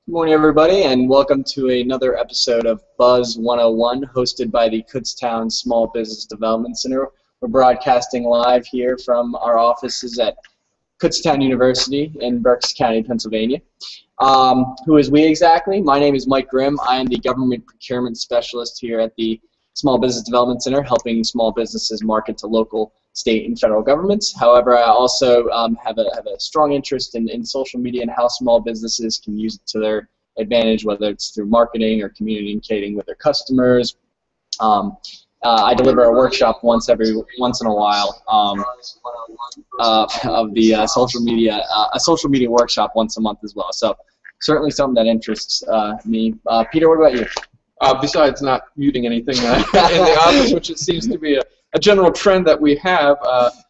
Good morning, everybody, and welcome to another episode of Buzz 101, hosted by the Kutztown Small Business Development Center. We're broadcasting live here from our offices at Kutztown University in Berks County, Pennsylvania. Who is we exactly? My name is Mike Grimm. I am the Government Procurement Specialist here at the Small Business Development Center, helping small businesses market to local, state, and federal governments. However, I also have a strong interest in social media and how small businesses can use it to their advantage, whether it's through marketing or communicating with their customers. I deliver a workshop once in a while of the social media, a social media workshop once a month as well. So certainly something that interests me. Peter, what about you? Besides not muting anything in the office, which it seems to be a general trend that we have.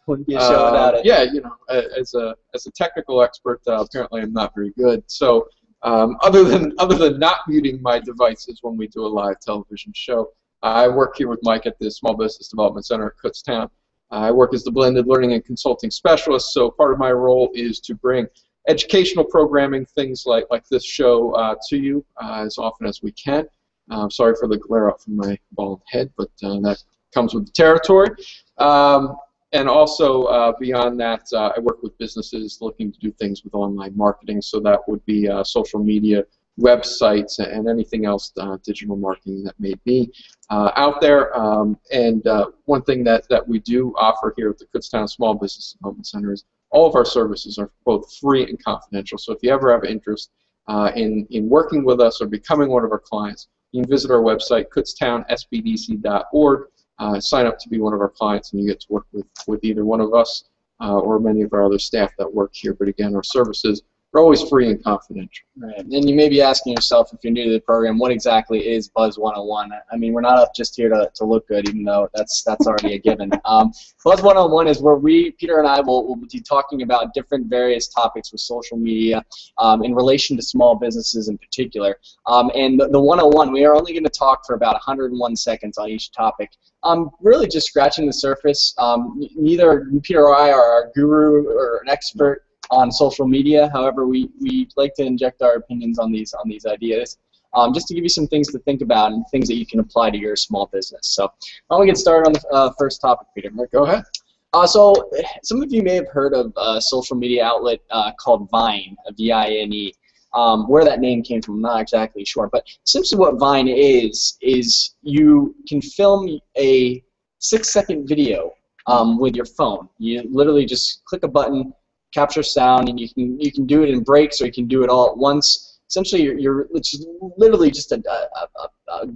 Wouldn't be a show without it. Yeah, you know, as a technical expert, apparently I'm not very good. So other than not muting my devices when we do a live television show, I work here with Mike at the Small Business Development Center at Kutztown. I work as the blended learning and consulting specialist. So part of my role is to bring educational programming, things like this show, to you as often as we can. Sorry for the glare up from my bald head, but that comes with the territory. And also, beyond that, I work with businesses looking to do things with online marketing, so that would be social media, websites, and anything else digital marketing that may be out there. And one thing that we do offer here at the Kutztown Small Business Development Center is all of our services are both free and confidential. So if you ever have interest in working with us or becoming one of our clients, you can visit our website, kutztownsbdc.org, sign up to be one of our clients, and you get to work with either one of us or many of our other staff that work here. But again, our services are always free and confidential. Right. And you may be asking yourself, if you're new to the program, what exactly is Buzz 101? I mean, we're not up just here to look good, even though that's already a given. Buzz 101 is where Peter and I will be talking about different various topics with social media in relation to small businesses in particular. And the 101, we are only going to talk for about 101 seconds on each topic. Really just scratching the surface. Neither Peter or I are a guru or an expert on social media. However, we like to inject our opinions on these ideas, just to give you some things to think about and things that you can apply to your small business. So why don't we get started on the first topic, Peter? Go ahead. So some of you may have heard of a social media outlet called Vine, V-I-N-E. Where that name came from, I'm not exactly sure, but essentially what Vine is you can film a 6-second video with your phone. You literally just click a button, capture sound, and you can do it in breaks, or you can do it all at once. Essentially, it's literally just a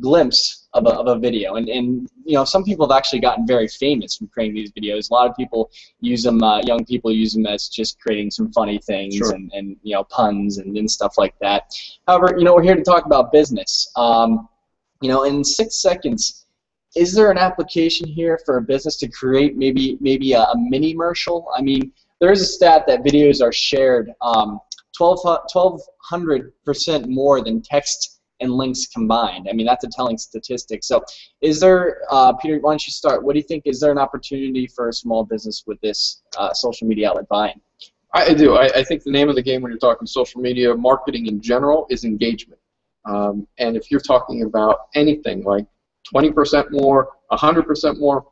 glimpse of a video, and you know, some people have actually gotten very famous from creating these videos. A lot of people use them, young people use them as just creating some funny things. Sure. and you know, puns and stuff like that. However, you know, we're here to talk about business. You know, in 6 seconds, is there an application here for a business to create maybe a mini-mercial? I mean, there is a stat that videos are shared 1,200% more than text and links combined. I mean, that's a telling statistic. So is there, Peter, why don't you start? What do you think, is there an opportunity for a small business with this social media outlet Vine? I do. I think the name of the game when you're talking social media marketing in general is engagement. And if you're talking about anything like 20% more, 100% more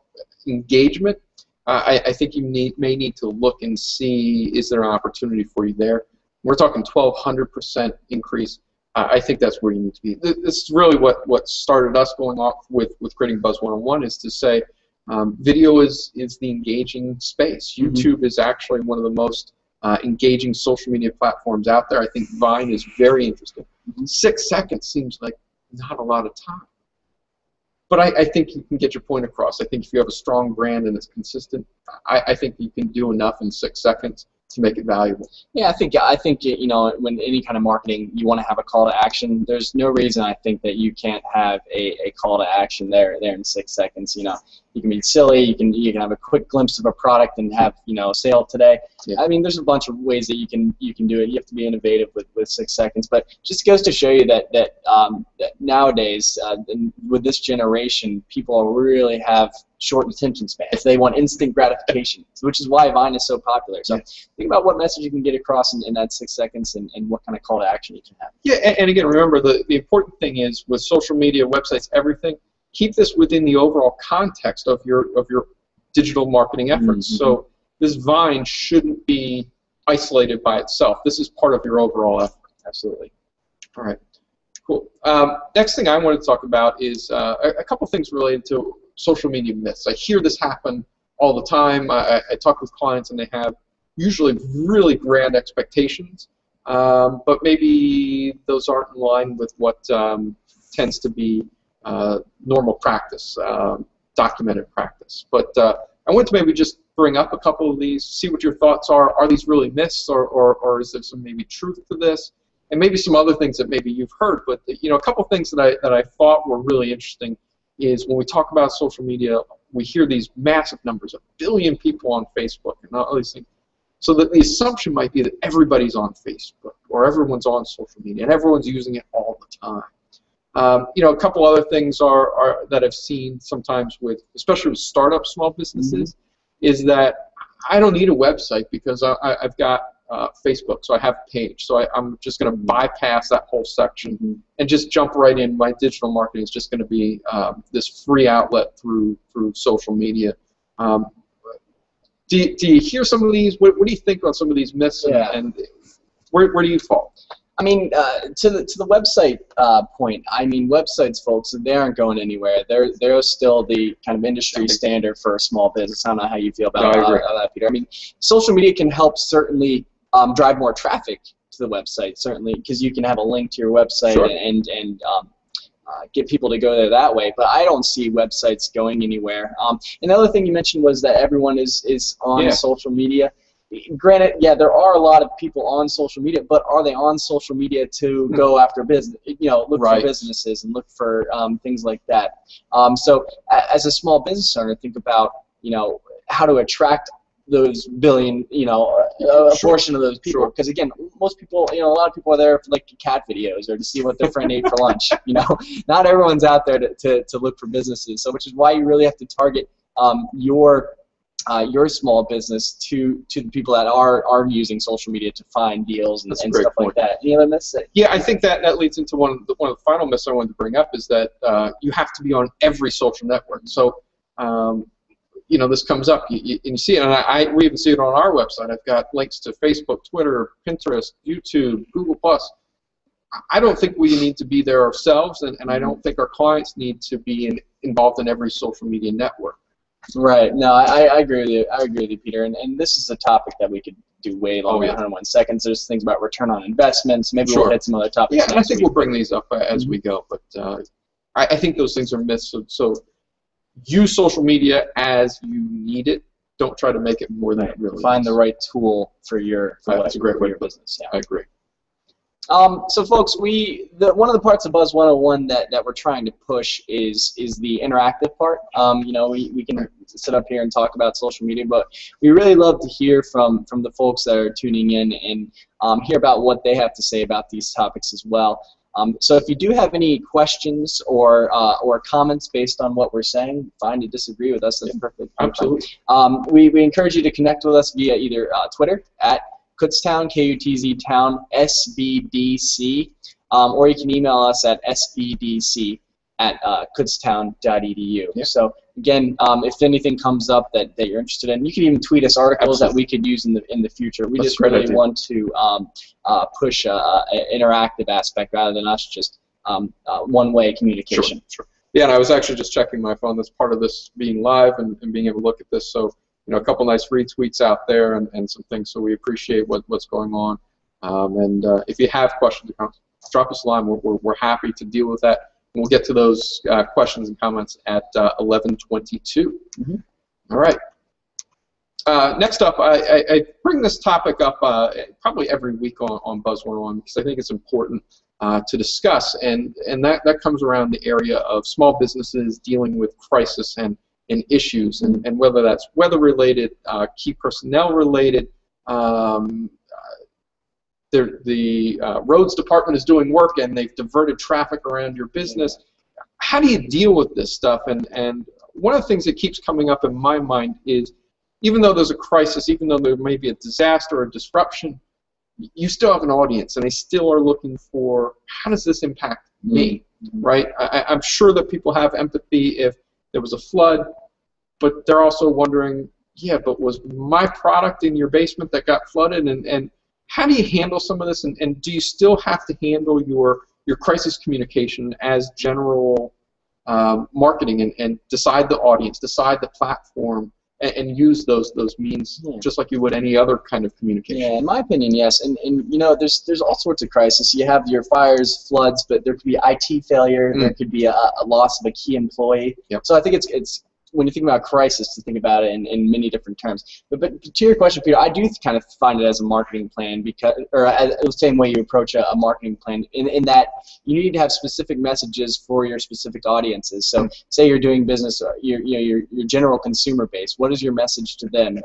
engagement, I think you may need to look and see, is there an opportunity for you there? We're talking 1,200% increase. I think that's where you need to be. This is really what started us going off with creating Buzz 101, is to say video is the engaging space. YouTube is actually one of the most engaging social media platforms out there. I think Vine is very interesting. 6 seconds seems like not a lot of time. But I think you can get your point across. I think if you have a strong brand and it's consistent, I think you can do enough in 6 seconds to make it valuable. Yeah, I think you know, when any kind of marketing, you want to have a call to action. There's no reason I think that you can't have a call to action there in 6 seconds. You know, You can be silly. You can have a quick glimpse of a product and have a sale today. Yeah. I mean, there's a bunch of ways that you can do it. You have to be innovative with 6 seconds, but just goes to show you that nowadays with this generation, people really have short attention spans. They want instant gratification, which is why Vine is so popular. So think about what message you can get across in that 6 seconds and what kind of call to action you can have. Yeah, and again, remember the important thing is with social media, websites, everything, keep this within the overall context of your digital marketing efforts. Mm-hmm. So this Vine shouldn't be isolated by itself. This is part of your overall effort. Absolutely. All right. Cool. Next thing I want to talk about is a couple things related to social media myths. I hear this happen all the time. I talk with clients and they have usually really grand expectations, but maybe those aren't in line with what tends to be normal practice, documented practice. But I want to maybe just bring up a couple of these, see what your thoughts are. Are these really myths, or is there some maybe truth to this? And maybe some other things that maybe you've heard. But a couple of things that I thought were really interesting is when we talk about social media, we hear these massive numbers, 1 billion people on Facebook and all these things. So that the assumption might be that everybody's on Facebook or everyone's on social media and everyone's using it all the time. A couple other things are that I've seen sometimes with, especially with startup small businesses, is that I don't need a website because I've got Facebook, so I have a page. So I'm just going to bypass that whole section and just jump right in. My digital marketing is just going to be this free outlet through social media. Do you hear some of these? What do you think on some of these myths? And where do you fall? I mean, to the website point, I mean, websites, folks, they aren't going anywhere. They're still the kind of industry standard for a small business. I don't know how you feel about that, Peter. I mean, social media can help certainly drive more traffic to the website, certainly, because you can have a link to your website and get people to go there that way. But I don't see websites going anywhere. Another thing you mentioned was that everyone is on social media. Granted, there are a lot of people on social media, but are they on social media to go after business? Look for businesses and look for things like that. So, as a small business owner, think about how to attract those billion, a portion of those people. Because again, most people, a lot of people are there for like cat videos or to see what their friend ate for lunch. Not everyone's out there to look for businesses. So, which is why you really have to target your small business to the people that are using social media to find deals and stuff like that. Any other myths? Yeah, I think that leads into one of the final myths I wanted to bring up is that you have to be on every social network. So, this comes up, and you see it, and we even see it on our website. I've got links to Facebook, Twitter, Pinterest, YouTube, Google+. I don't think we need to be there ourselves, and I don't think our clients need to be involved in every social media network. Right. No, I agree with you. I agree with you, Peter. And this is a topic that we could do way longer than 101 seconds. There's things about return on investments. Maybe we'll hit some other topics. Yeah, and I think we'll bring these up as we go. But I think those things are myths. So use social media as you need it. Don't try to make it more than it really Find is. the right tool for your That's a great way your business. Yeah. I agree. So folks, one of the parts of Buzz 101 that we're trying to push is the interactive part. We can sit up here and talk about social media, but we really love to hear from the folks that are tuning in and hear about what they have to say about these topics as well. So if you do have any questions or comments based on what we're saying, fine to disagree with us. That's perfect. Absolutely. We encourage you to connect with us via either Twitter at Kutztown, Kutztown, SBDC, or you can email us at sbdc@kutztown.edu. Yeah. So again, if anything comes up that you're interested in, you can even tweet us articles that we could use in the future. We just really want to push an interactive aspect rather than us just one-way communication. Sure. Yeah, and I was actually just checking my phone. That's part of this being live and being able to look at this. So, a couple nice retweets out there and some things. So we appreciate what's going on. If you have questions or comments, drop us a line. We're happy to deal with that. And we'll get to those questions and comments at 11:22. All right. Next up, I bring this topic up probably every week on Buzz 101 because I think it's important to discuss, and that comes around the area of small businesses dealing with crisis and and issues, and whether that's weather-related, key personnel-related, the roads department is doing work and they've diverted traffic around your business. How do you deal with this stuff? And one of the things that keeps coming up in my mind is, even though there's a crisis, even though there may be a disaster or disruption, you still have an audience, and they still are looking for, how does this impact me, right? I'm sure that people have empathy if there was a flood, but they're also wondering, yeah, but was my product in your basement that got flooded? And how do you handle some of this, and do you still have to handle your crisis communication as general marketing and decide the audience, decide the platform, and use those means just like you would any other kind of communication? Yeah, in my opinion, yes. And you know, there's all sorts of crises. You have your fires, floods, but there could be IT failure. There could be a loss of a key employee. Yep. So I think it's when you think about crisis, to think about it in many different terms. But to your question, Peter, I do kind of find it as a marketing plan, because, or as the same way you approach a marketing plan, in that you need to have specific messages for your specific audiences. So say you're doing business, your general consumer base. What is your message to them?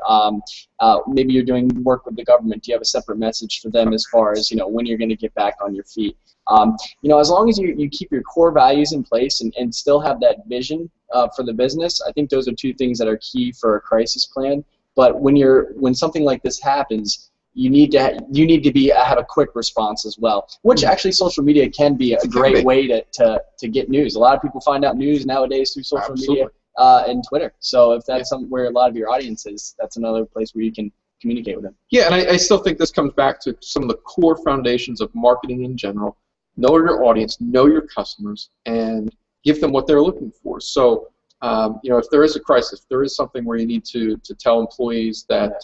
Maybe you're doing work with the government. Do you have a separate message for them as far as, you know, when you're going to get back on your feet? You know, as long as you keep your core values in place and still have that vision for the business, I think those are two things that are key for a crisis plan. But when something like this happens, you need to have a quick response as well, which actually social media can be a great way to get news. A lot of people find out news nowadays through social media and Twitter. So if that's where a lot of your audience is, that's another place where you can communicate with them. Yeah, and I still think this comes back to some of the core foundations of marketing in general. Know your audience, know your customers, and give them what they're looking for. So, you know, if there is a crisis, if there is something where you need to tell employees that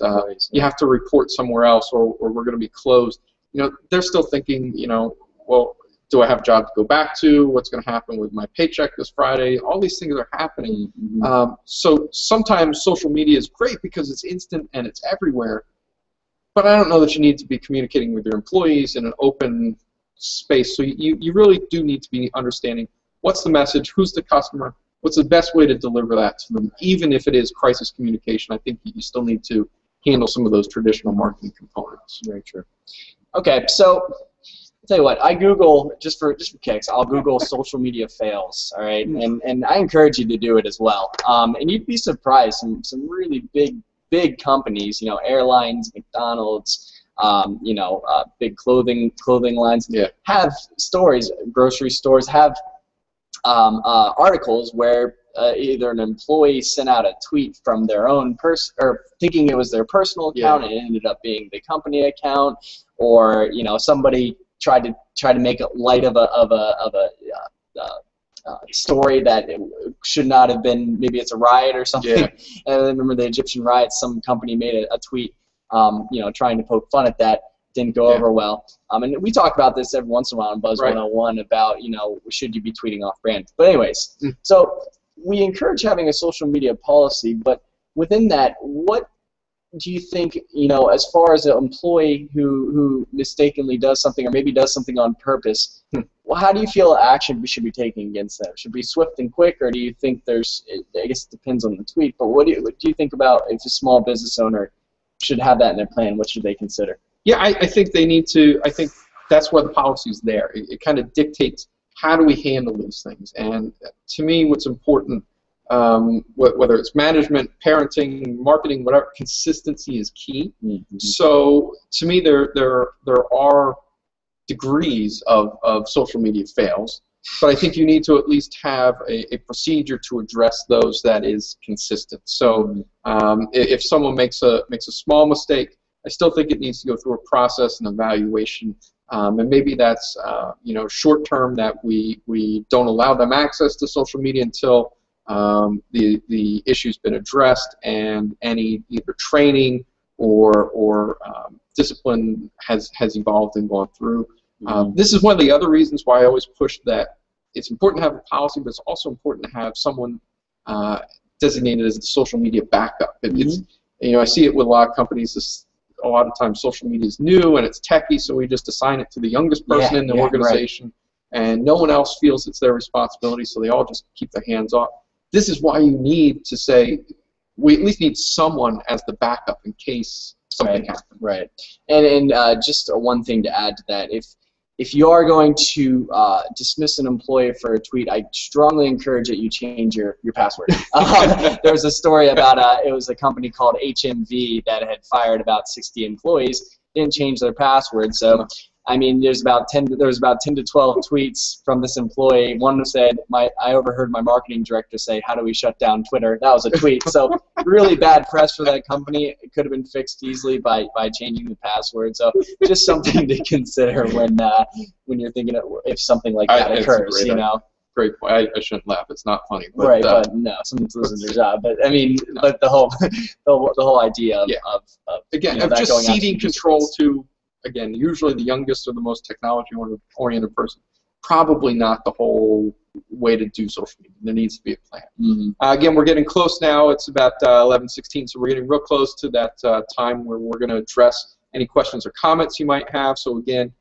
you have to report somewhere else, or we're going to be closed, you know, they're still thinking, you know, well, do I have a job to go back to? What's going to happen with my paycheck this Friday? All these things are happening. So sometimes social media is great because it's instant and it's everywhere, but I don't know that you need to be communicating with your employees in an open space. So you really do need to be understanding what's the message, who's the customer, what's the best way to deliver that to them. Even if it is crisis communication, I think you still need to handle some of those traditional marketing components. Very true. Okay, so I'll tell you what, I Google, just for kicks, I'll Google social media fails, all right? And I encourage you to do it as well. And you'd be surprised, some really big companies, you know, airlines, McDonald's, you know, big clothing lines have stories. Grocery stores have articles where either an employee sent out a tweet from their own or thinking it was their personal account, and it ended up being the company account, or, you know, somebody tried to make it light of a story that it should not have been. Maybe it's a riot or something. And I remember the Egyptian riots. Some company made a tweet, you know, trying to poke fun at that. Didn't go over well. And we talk about this every once in a while on Buzz 101 about, you know, should you be tweeting off brand. But anyways, so we encourage having a social media policy, but within that, what do you think, you know, as far as an employee who mistakenly does something, or maybe does something on purpose, well, how do you feel action should be taken against that? Should it be swift and quick, or do you think there's, I guess it depends on the tweet, but what do you think about if a small business owner should have that in their plan? What should they consider? Yeah, I think they need to. I think that's why the policy is there. It kind of dictates how do we handle these things. And to me, what's important, whether it's management, parenting, marketing, whatever, consistency is key. So to me, there are degrees of social media fails, but I think you need to at least have a procedure to address those that is consistent. So if someone makes a small mistake, I still think it needs to go through a process and evaluation, and maybe that's you know, short term, that we don't allow them access to social media until the issue's been addressed and any either training or discipline has evolved and gone through. This is one of the other reasons why I always push that it's important to have a policy, but it's also important to have someone designated as the social media backup. It's, you know, I see it with a lot of companies. A lot of times social media is new and it's techie, so we just assign it to the youngest person in the organization, and no one else feels it's their responsibility, so they all just keep their hands off. this is why you need to say, we at least need someone as the backup in case something happens. Right. And just one thing to add to that, if you are going to dismiss an employee for a tweet, I strongly encourage that you change your password. There was a story about it was a company called HMV that had fired about 60 employees, didn't change their password. So, I mean, there was about 10 to 12 tweets from this employee. One said, I overheard my marketing director say, "How do we shut down Twitter?" That was a tweet. So really bad press for that company. It could have been fixed easily by changing the password. So just something to consider when you're thinking of if something like that occurs. You know. Great point. I shouldn't laugh. It's not funny. But, right, but no, someone's losing their job. But I mean, but the whole idea of again, of just ceding control to. Again, usually the youngest or the most technology-oriented person. Probably not the whole way to do social media. There needs to be a plan. Mm-hmm. Again, we're getting close now. It's about 11:16, so we're getting real close to that time where we're going to address any questions or comments you might have. So again,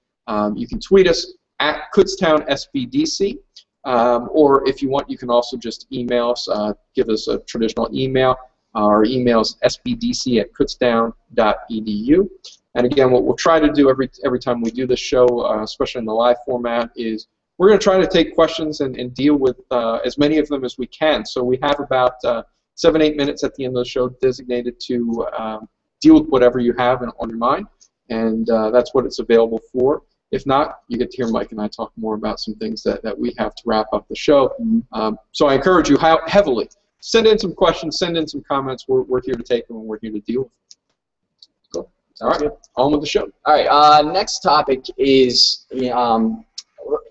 you can tweet us at Kutztown SBDC, or if you want, you can also just email us. Give us a traditional email. Our email is sbdc@kutztown.edu. And again, what we'll try to do every time we do this show, especially in the live format, is we're going to try to take questions and deal with as many of them as we can. So we have about 7-8 minutes at the end of the show designated to deal with whatever you have on your mind, and that's what it's available for. If not, you get to hear Mike and I talk more about some things that we have to wrap up the show. So I encourage you heavily, send in some questions, send in some comments. We're here to take them, and we're here to deal with them. Cool. All right, on with the show. All right, next topic is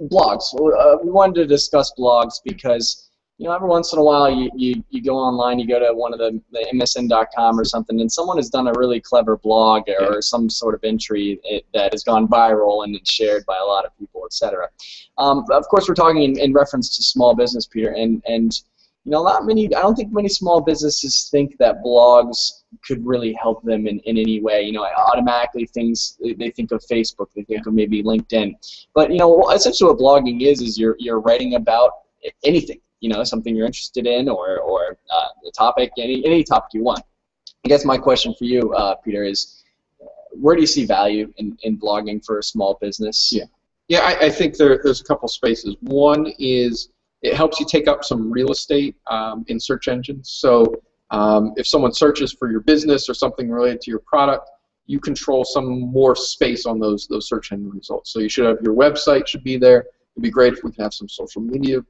blogs. We wanted to discuss blogs because, you know, every once in a while you go online, you go to one of the MSN.com or something, and someone has done a really clever blog or some sort of entry that has gone viral and it's shared by a lot of people, etc. Of course, we're talking in reference to small business, Peter, and you know, I don't think many small businesses think that blogs could really help them in any way. You know, automatically they think of Facebook, they think of maybe LinkedIn. But, you know, essentially what blogging is you're writing about anything, you know, something you're interested in or the topic, any topic you want. I guess my question for you, Peter, is where do you see value in blogging for a small business? Yeah, I think there's a couple spaces. One is it helps you take up some real estate in search engines. So if someone searches for your business or something related to your product, you control some more space on those search engine results. So you should have your website should be there. It'd be great if we could have some social media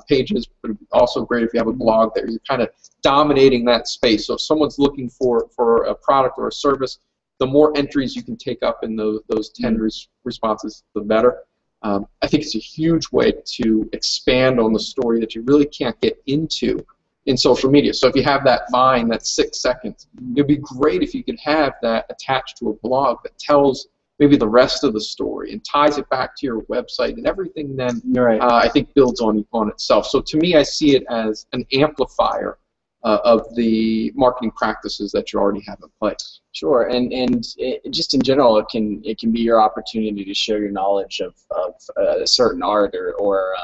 pages, but it'd be also great if you have a blog there. You're kind of dominating that space. So if someone's looking for a product or a service, the more entries you can take up in those 10 responses, the better. I think it's a huge way to expand on the story that you really can't get into in social media. So if you have that Vine, that's 6 seconds, it'd be great if you could have that attached to a blog that tells maybe the rest of the story and ties it back to your website, and everything then I think builds on itself. So to me, I see it as an amplifier of the marketing practices that you already have in place. Sure, and just in general, it can be your opportunity to share your knowledge of a certain art or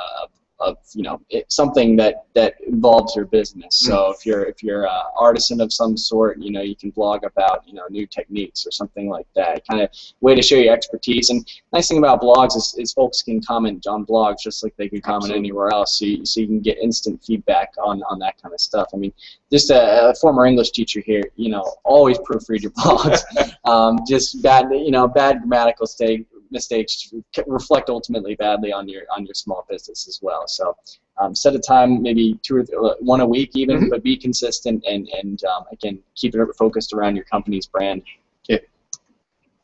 of you know something that involves your business. So if you're an artisan of some sort, you know, you can blog about new techniques or something like that. Kind of way to show your expertise. And nice thing about blogs is folks can comment on blogs just like they can comment anywhere else. So you can get instant feedback on that kind of stuff. I mean, just a former English teacher here, always proofread your blogs. Just bad grammatical mistakes reflect ultimately badly on your small business as well. So set a time, maybe one a week even, but be consistent and again, keep it focused around your company's brand. Okay.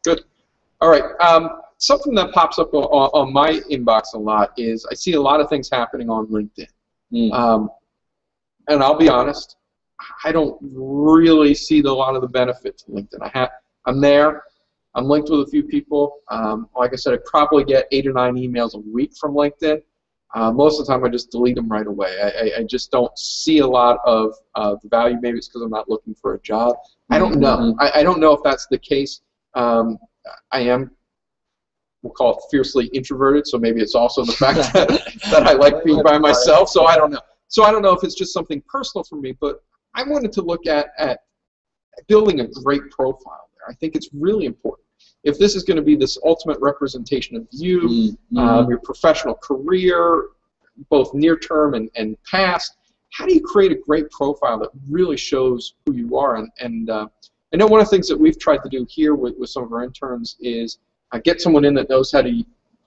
Good. All right. Something that pops up on my inbox a lot is I see a lot of things happening on LinkedIn. And I'll be honest, I don't really see a lot of the benefit to LinkedIn. I'm there. I'm linked with a few people. Like I said, I probably get 8 or 9 emails a week from LinkedIn. Most of the time, I just delete them right away. I just don't see a lot of the value. Maybe it's because I'm not looking for a job. I don't know. I don't know if that's the case. I am, we'll call it fiercely introverted, so maybe it's also the fact that I like being by myself, so I don't know. So I don't know if it's just something personal for me, but I wanted to look at building a great profile there. I think it's really important. If this is going to be this ultimate representation of you, your professional career, both near term and past, how do you create a great profile that really shows who you are? And I know one of the things that we've tried to do here with some of our interns is get someone in that knows how to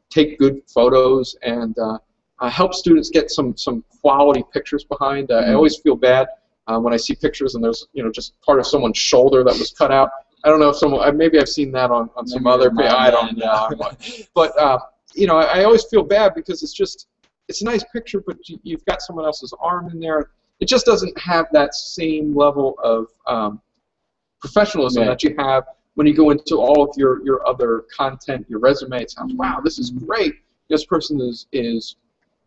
take good photos and help students get some quality pictures behind. I always feel bad when I see pictures and there's just part of someone's shoulder that was cut out. I don't know if someone, maybe I've seen that on some other page. I don't know. But I always feel bad because it's a nice picture, but you've got someone else's arm in there. It just doesn't have that same level of professionalism that you have when you go into all of your other content, your resume. It sounds, wow, this is great. This person is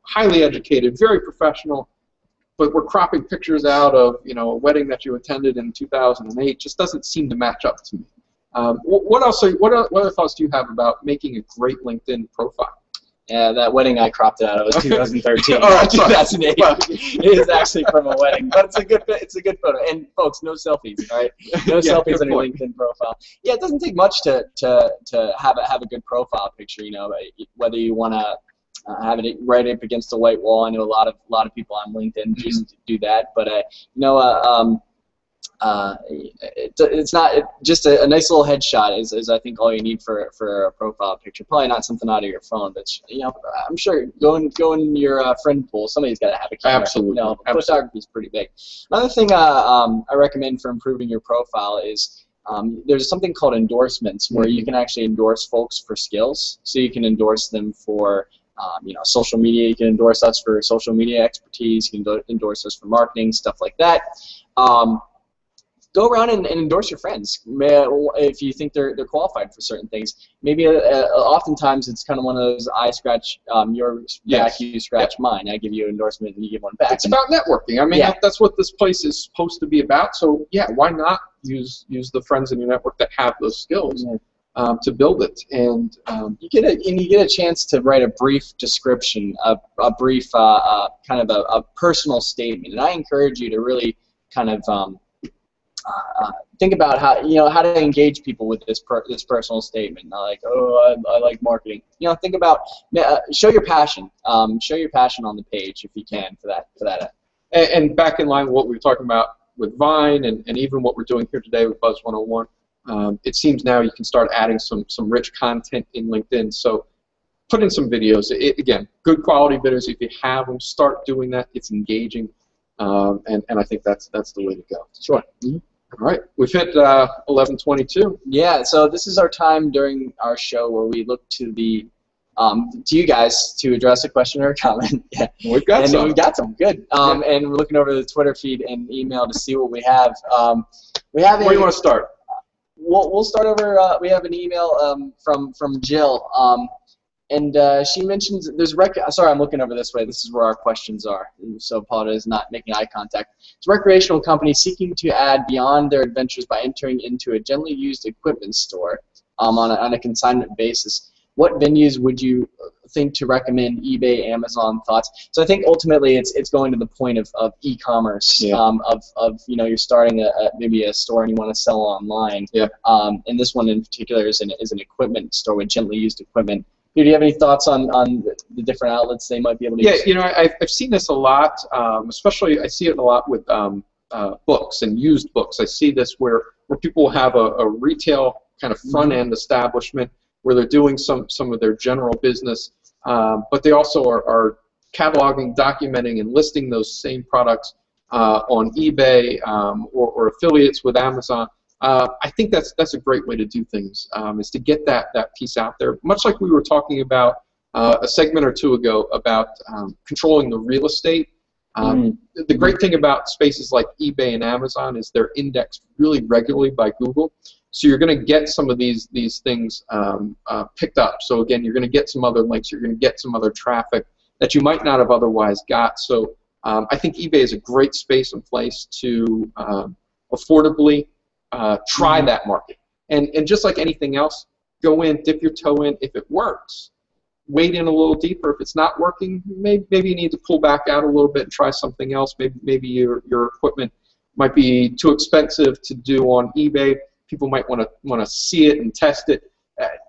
highly educated, very professional, but we're cropping pictures out of a wedding that you attended in 2008. Just doesn't seem to match up to me. What other thoughts do you have about making a great LinkedIn profile? Yeah, that wedding I cropped it out of was 2013. All right, 2008. It is actually from a wedding, but it's a good photo. And folks, no selfies, all right? No selfies on your LinkedIn profile. Yeah, it doesn't take much to have a good profile picture. Whether you want to have it right up against the white wall. I know a lot of people on LinkedIn just do that, but it's not just a nice little headshot is I think all you need for a profile picture. Probably not something out of your phone, but I'm sure go in your friend pool. Somebody's got to have a camera. Absolutely. Photography is pretty big. Another thing I recommend for improving your profile is there's something called endorsements where you can actually endorse folks for skills. So you can endorse them for social media. You can endorse us for social media expertise. You can endorse us for marketing, stuff like that. Go around and endorse your friends if you think they're qualified for certain things. Maybe oftentimes it's kind of one of those I scratch your back, you scratch mine. I give you an endorsement and you give one back. It's about networking. I mean, that's what this place is supposed to be about. So yeah, why not use the friends in your network that have those skills to build it? And you get a chance to write a brief description, a brief kind of a personal statement. And I encourage you to really kind of think about how to engage people with this personal statement. Not like, oh, I like marketing. Think about show your passion. Show your passion on the page if you can for that. And back in line with what we were talking about with Vine and even what we're doing here today with Buzz 101, it seems now you can start adding some rich content in LinkedIn. So put in some videos. Again, good quality videos. If you have them, start doing that. It's engaging, and I think that's the way to go. Sure. All right, we've hit 11:22. Yeah, so this is our time during our show where we look to you guys to address a question or a comment. Yeah. We've got some. We've got some. Good. And we're looking over the Twitter feed and email to see what we have. Where do you want to start? We'll start over. We have an email from Jill. And she mentions there's sorry, I'm looking over this way. This is where our questions are. So apologize not making eye contact. It's a recreational company seeking to add beyond their adventures by entering into a gently used equipment store on a consignment basis. What venues would you think to recommend? eBay, Amazon, thoughts? So I think ultimately it's going to the point of e-commerce. You're starting maybe a store and you want to sell online. Yeah. And this one in particular is an equipment store with gently used equipment. Do you have any thoughts on the different outlets they might be able to use? Yeah, I've seen this a lot, especially I see it a lot with books and used books. I see this where people have a retail kind of front-end establishment where they're doing some of their general business, but they also are cataloging, documenting, and listing those same products on eBay or affiliates with Amazon. I think that's a great way to do things, is to get that piece out there. Much like we were talking about a segment or two ago about controlling the real estate. The great thing about spaces like eBay and Amazon is they're indexed really regularly by Google. So you're going to get some of these things picked up. So again, you're going to get some other links. You're going to get some other traffic that you might not have otherwise got. So I think eBay is a great space and place to affordably try that market. And just like anything else, go in, dip your toe in. If it works, wade in a little deeper. If it's not working, maybe you need to pull back out a little bit and try something else. Maybe your equipment might be too expensive to do on eBay. People might want to see it and test it.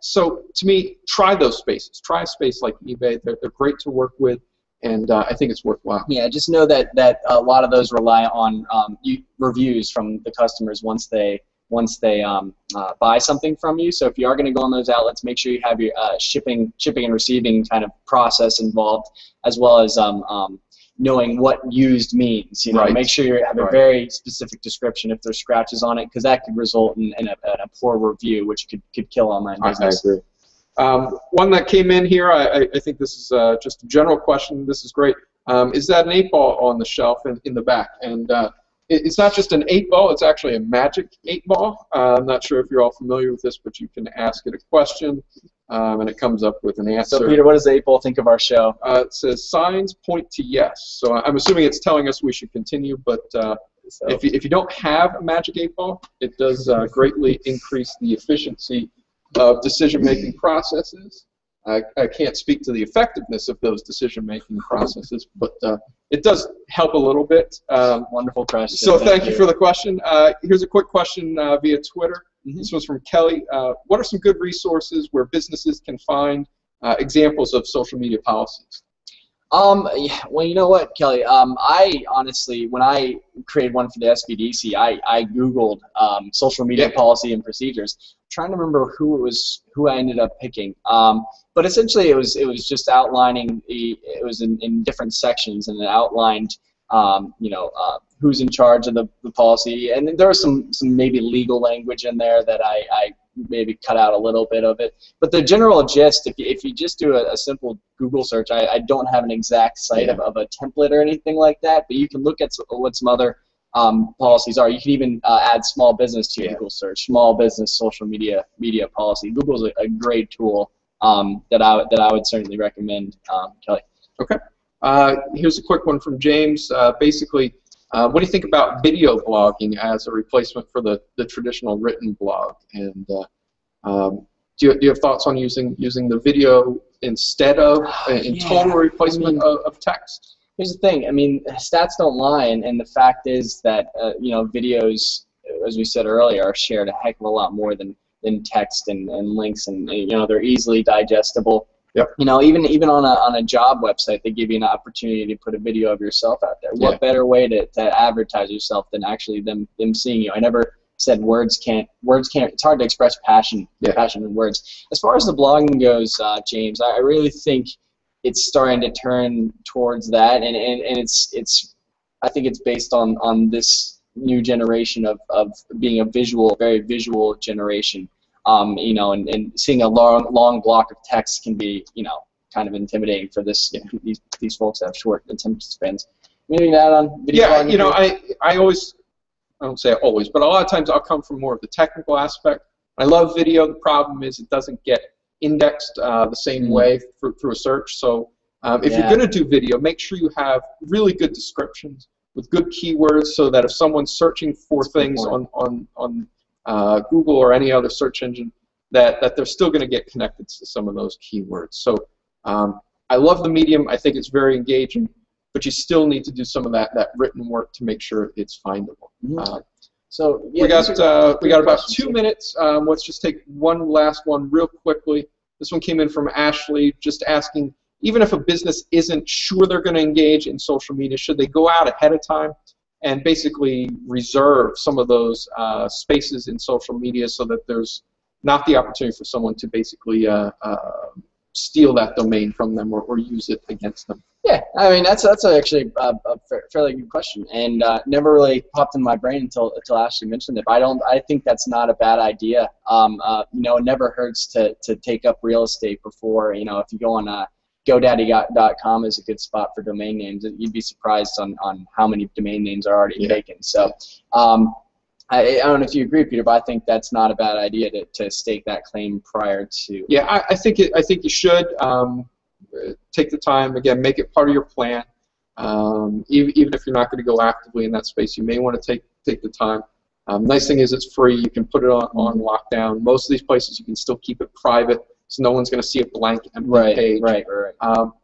So to me, try those spaces. Try a space like eBay. They're great to work with, and I think it's worthwhile. Yeah, just know that a lot of those rely on reviews from the customers once they buy something from you. So if you are going to go on those outlets, make sure you have your shipping and receiving kind of process involved, as well as knowing what used means. You know, make sure you have a very specific description if there's scratches on it, because that could result in a poor review, which could kill online business. I agree. One that came in here, I think this is just a general question. This is great. Is that an 8-ball on the shelf in the back? And it's not just an 8-ball, it's actually a magic 8-ball. I'm not sure if you're all familiar with this, but you can ask it a question, and it comes up with an answer. So, Peter, what does the 8-ball think of our show? It says, signs point to yes. So I'm assuming it's telling us we should continue, but if you don't have a magic 8-ball, it does greatly increase the efficiency of decision-making processes. I can't speak to the effectiveness of those decision-making processes, but it does help a little bit. Wonderful question. So thank you for the question. Here's a quick question via Twitter. This was from Kelly. What are some good resources where businesses can find examples of social media policies? Well, you know what, Kelly? I honestly, when I created one for the SBDC, I Googled social media policy and procedures. I'm trying to remember who I ended up picking. But essentially, it was just outlining it was in different sections, and it outlined who's in charge of the policy, and there was some maybe legal language in there that I maybe cut out a little bit of it. But the general gist, if you just do a simple Google search, I don't have an exact site of a template or anything like that, but you can look at what some other policies are. You can even add small business to your Google search, small business social media policy. Google's a great tool that I would certainly recommend, Kelly. Okay. Here's a quick one from James. Basically, what do you think about video blogging as a replacement for the traditional written blog? And do you have thoughts on using the video instead of total replacement of text? Here's the thing. I mean, stats don't lie, and the fact is that videos, as we said earlier, are shared a heck of a lot more than text and links, and they're easily digestible. Yep. Even on a job website, they give you an opportunity to put a video of yourself out there. What better way to advertise yourself than actually them seeing you? I never said words can't. It's hard to express passion in words. As far as the blogging goes, James, I really think it's starting to turn towards that, and it's I think it's based on this new generation of being a very visual generation. And seeing a long block of text can be, kind of intimidating for these folks that have short attention spans. Anything to add on video? Yeah, I don't say always, but a lot of times I'll come from more of the technical aspect. I love video. The problem is it doesn't get indexed the same way through a search. So if you're going to do video, make sure you have really good descriptions with good keywords, so that if someone's searching for things on Google or any other search engine, that they're still going to get connected to some of those keywords. So I love the medium. I think it's very engaging, but you still need to do some of that written work to make sure it's findable. So we got about 2 minutes. Let's just take one last one real quickly. This one came in from Ashley, just asking, even if a business isn't sure they're going to engage in social media, should they go out ahead of time and basically reserve some of those spaces in social media so that there's not the opportunity for someone to basically steal that domain from them or use it against them? Yeah, I mean that's actually a fairly good question, and never really popped in my brain until Ashley mentioned it. But I think that's not a bad idea. It never hurts to take up real estate before. If you go on GoDaddy.com is a good spot for domain names. You'd be surprised on how many domain names are already taken. So I don't know if you agree, Peter, but I think that's not a bad idea to stake that claim prior to. Yeah, I think you should take the time. Again, make it part of your plan. Even if you're not going to go actively in that space, you may want to take the time. Nice thing is it's free. You can put it on lockdown. Most of these places you can still keep it private. so no one's going to see a blank empty page. Right.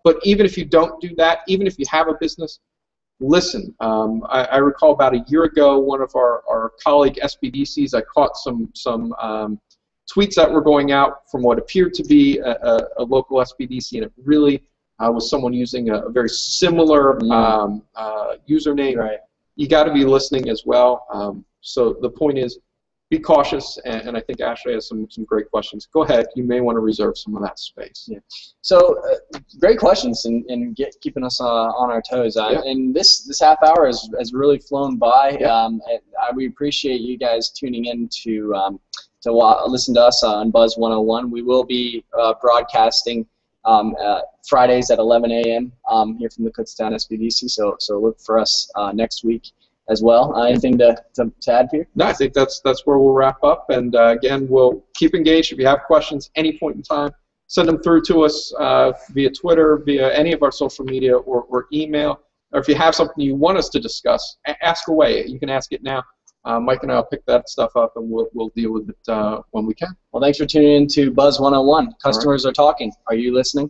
But even if you don't do that, even if you have a business, listen. I recall about a year ago, one of our colleague SBDCs, I caught some tweets that were going out from what appeared to be a local SBDC, and it really was someone using a very similar username. Right. You got to be listening as well. So the point is, be cautious, and I think Ashley has some great questions. Go ahead. You may want to reserve some of that space. Yeah. So great questions and keeping us on our toes. And this half hour has really flown by. Yeah. We appreciate you guys tuning in to listen to us on Buzz 101. We will be broadcasting Fridays at 11 a.m. Here from the Kutztown SBDC. So look for us next week as well. Anything to add here? No, I think that's where we'll wrap up. And again, we'll keep engaged. If you have questions any point in time, send them through to us via Twitter, via any of our social media, or email. Or if you have something you want us to discuss, ask away. You can ask it now. Mike and I will pick that stuff up, and we'll deal with it when we can. Well, thanks for tuning in to Buzz 101. Customers are talking. Are you listening?